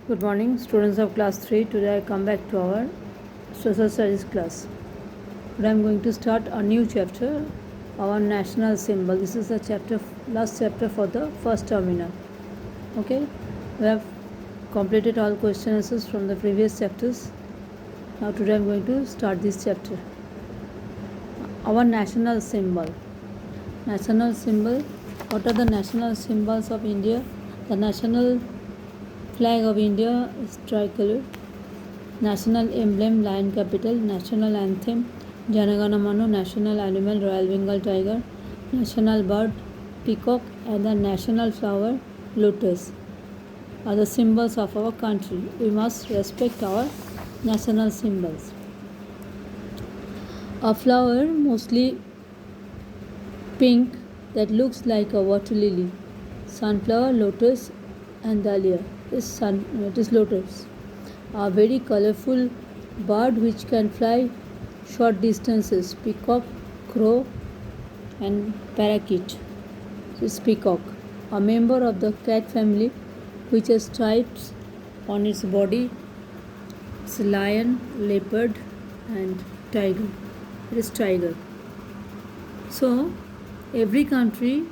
Good morning, students of class 3. Today I come back to our social studies class. Today I am going to start a new chapter, our national symbol. This is the last chapter for the first terminal. Okay, we have completed all question answers from the previous chapters. Now today I am going to start this chapter. Our national symbol. National symbol. What are the national symbols of India? The national flag of India is tricolor. National emblem lion capital. National anthem Jana Gana Mano. National animal Royal Bengal tiger. National bird peacock, and the national flower lotus are the symbols of our country. We must respect our national symbols. A flower, mostly pink, that looks like a water lily. Sunflower, lotus, and dahlia. It is lotus. A very colorful bird which can fly short distances. Peacock, crow, and parakeet. This is peacock. A member of the cat family which has stripes on its body. It's lion, leopard, and tiger. It is tiger. So every country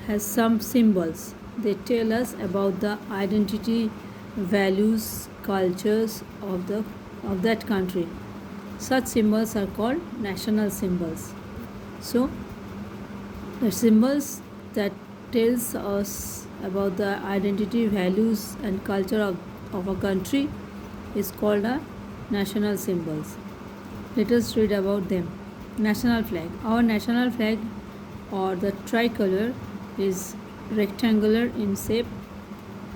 has some symbols. They tell us about the identity, values, cultures of that country. Such symbols are called national symbols. So the symbols that tells us about the identity, values, and culture of a country is called a national symbols. Let us read about them. National flag. Our national flag, or the tricolor, is rectangular in shape.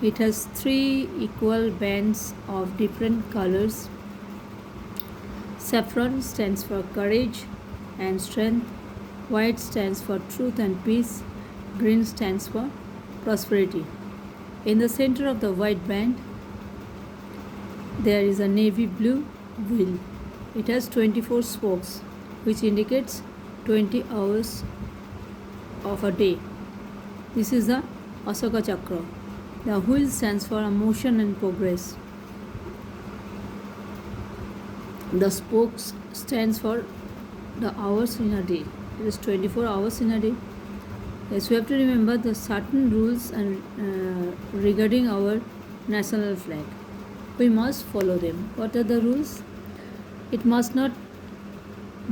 It has 3 equal bands of different colors. Saffron stands for courage and strength. White stands for truth and peace. Green stands for prosperity. In the center of the white band, there is a navy blue wheel. It has 24 spokes, which indicates 20 hours of a day. This is the Ashoka Chakra. The wheel stands for motion and progress. The spokes stands for the hours in a day. It is 24 hours in a day. Yes, we have to remember the certain rules and regarding our national flag. We must follow them. What are the rules? It must not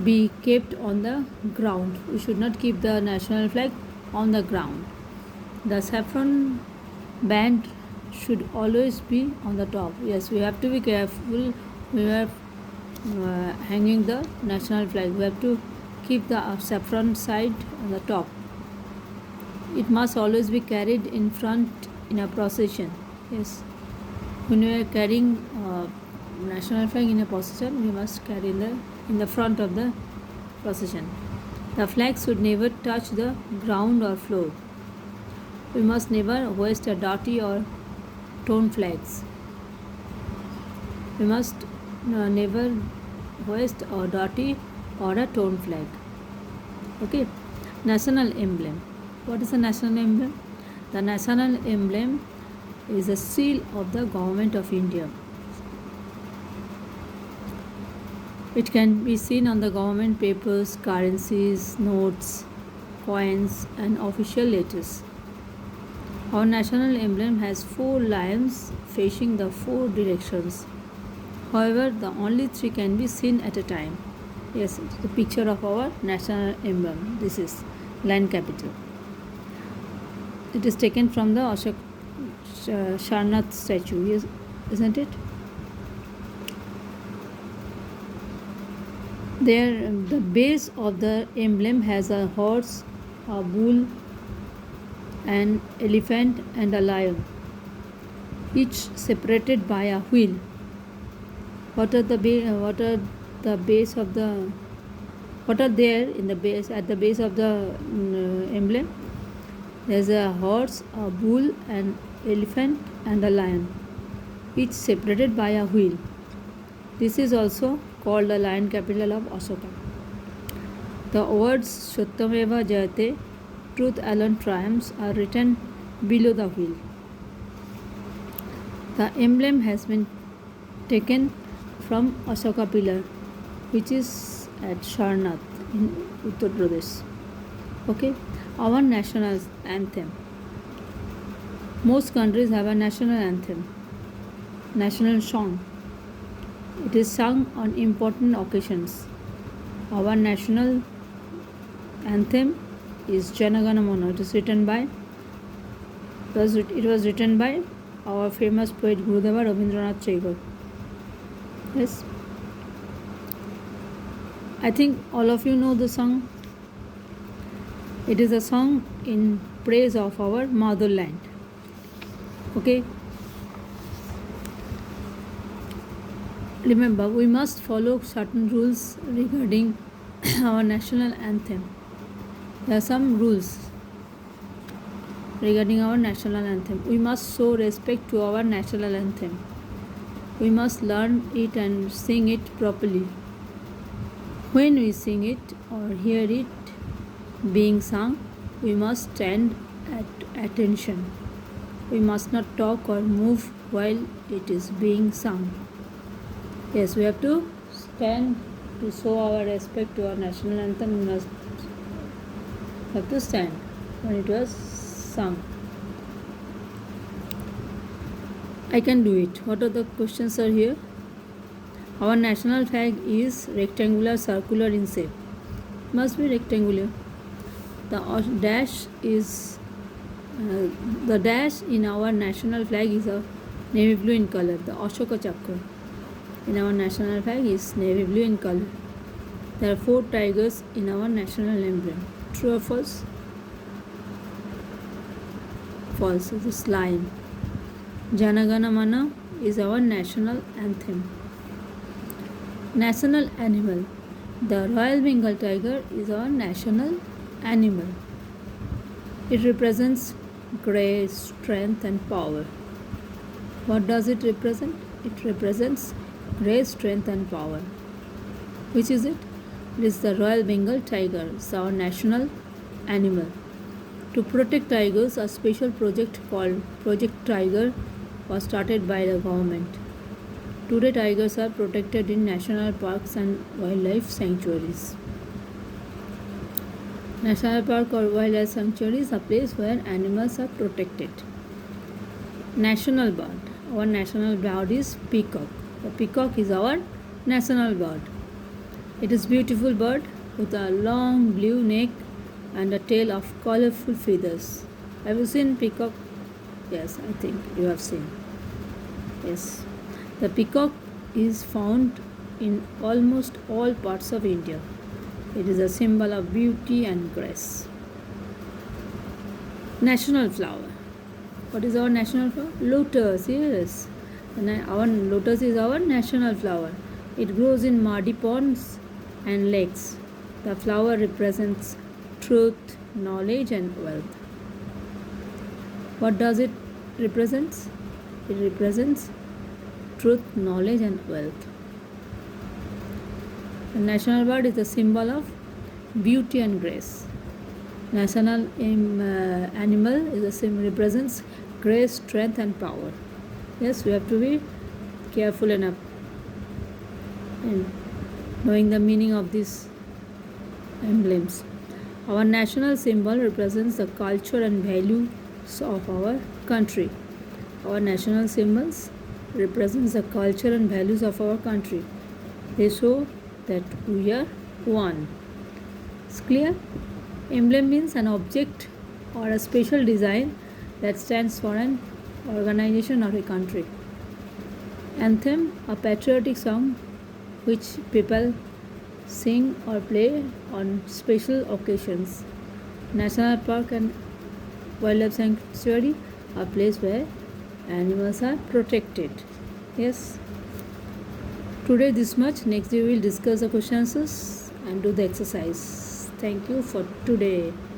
be kept on the ground. We should not keep the national flag on the ground. The saffron band should always be on the top. Yes, we have to be careful. We are hanging the national flag. We have to keep the saffron side on the top. It must always be carried in front in a procession. Yes, when we are carrying national flag in a procession, we must carry in the front of the procession. The flag should never touch the ground or floor. We must never hoist a dirty or torn flags. We must never hoist a dirty or a torn flag. Okay. National emblem. What is a national emblem? The national emblem is a seal of the government of India. It can be seen on the government papers, currencies, notes, coins, and official letters. Our national emblem has 4 lions facing the 4 directions. However, the only 3 can be seen at a time. Yes, it's the picture of our national emblem. This is lion capital. It is taken from the Ashok Sarnath statue, yes, isn't it? There, the base of the emblem has a horse, a bull, an elephant, and a lion, each separated by a wheel. What are there in the base at the base of the emblem? There's a horse, a bull, an elephant, and a lion, each separated by a wheel. This is also called the lion capital of Ashoka. The words Satyameva Jayate, truth alone triumphs, are written below the wheel. The emblem has been taken from Ashoka pillar, which is at Sarnath in Uttar Pradesh. Okay, our national anthem. Most countries have a national anthem, national song. It is sung on important occasions. Our national anthem is Jana Gana Mana. It was written by our famous poet Gurudeva Rabindranath Tagore. Yes, I think all of you know the song. It is a song in praise of our motherland. Okay. Remember, we must follow certain rules regarding our national anthem. There are some rules regarding our national anthem. We must show respect to our national anthem. We must learn it and sing it properly. When we sing it or hear it being sung, we must stand at attention. We must not talk or move while it is being sung. Yes, we have to stand to show our respect to our national anthem. We must have to stand when it was sung. I can do it. What are the questions are here? Our national flag is rectangular, circular in shape. Must be rectangular. The dash in our national flag is a navy blue in color. The Ashoka Chakra in our national flag is navy blue in color. There are 4 tigers in our national emblem. True or false? False. It is lion. Jana Gana Mana is our national anthem. National animal. The Royal Bengal tiger is our national animal. It represents grace, strength, and power. What does it represent? It represents grace, strength, and power. Which is it? It is the Royal Bengal tiger. It's our national animal. To protect tigers, a special project called Project Tiger was started by the government. Today, tigers are protected in national parks and wildlife sanctuaries. National park or wildlife sanctuary is a place where animals are protected. National bird. Our national bird is peacock. The peacock is our national bird. It is a beautiful bird with a long blue neck and a tail of colorful feathers. Have you seen peacock? Yes, I think you have seen. Yes. The peacock is found in almost all parts of India. It is a symbol of beauty and grace. National flower. What is our national flower? Lotus, yes. Our lotus is our national flower. It grows in muddy ponds and lakes. The flower represents truth, knowledge, and wealth. What does it represent? It represents truth, knowledge, and wealth. The national bird is a symbol of beauty and grace. National animal is a symbol represents grace, strength, and power. Yes, we have to be careful enough in knowing the meaning of these emblems. Our national symbol represents the culture and values of our country. Our national symbols represents the culture and values of our country. They show that we are one. It's clear? Emblem means an object or a special design that stands for an organization or a country. Anthem, a patriotic song which people sing or play on special occasions. National park and wildlife sanctuary, a place where animals are protected. Yes. Today this much. Next we will discuss the question answers and do the exercise. Thank you for today.